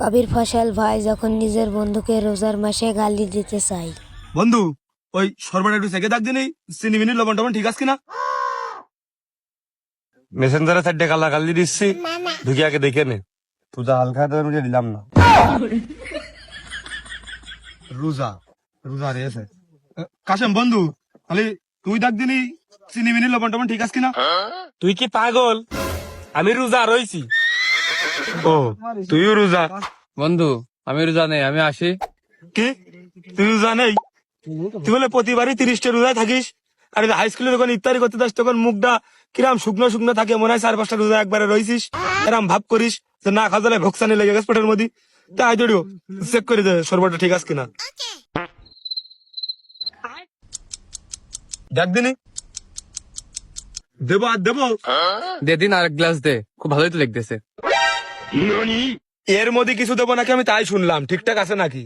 কবির ফসল ভাই যখন নিজের বন্ধুকে রোজার মাসে গালি দিতে চাই। বন্ধু ওই সরবরাহ একটু চেকে দেখ দিনি, চিনি মিনি লবণ টবণ ঠিক আছে কিনা। মেসেঞ্জারে চারটে গালাগালি দিচ্ছি, ঢুকে আগে দেখে নে। তুই যা হালকা তোকে দিলাম না। রোজা রোজা রে আছে কাশেম বন্ধু, খালি তুই দেখ দিনি চিনি মিনি লবণ টবণ ঠিক আছে কিনা। তুই কি পাগল? আমি রোজা রইছি। ও তুইও রোজা? বন্ধু আমি রোজা নেই, আমি আসি। কি তুই রোজা নেই? তুই বলে প্রতিবারই 30টা রোজায় থাকিস, আর হাই স্কুলে যখন ইফতারি করতে যাস তখন মুখটা কিরাম শুকনো শুকনো থাকে, মনে হয় 4-5টা রোজা একবারে রয়েছিস। এরম ভাব করিস যে না খাওয়া যায় ভোকসানি লেগে গেছে পেটের মধ্যে। তাই জড়িও চেক করে দে সরবরাহটা ঠিক আছে কিনা। দেখ দিনি দেবো আর দেবো। দে দিন আর এক গ্লাস দে, খুব ভালোই তো লিখতেছে। এর মধ্যে কিছু দেবো নাকি আমি তাই শুনলাম, ঠিকঠাক আছে নাকি?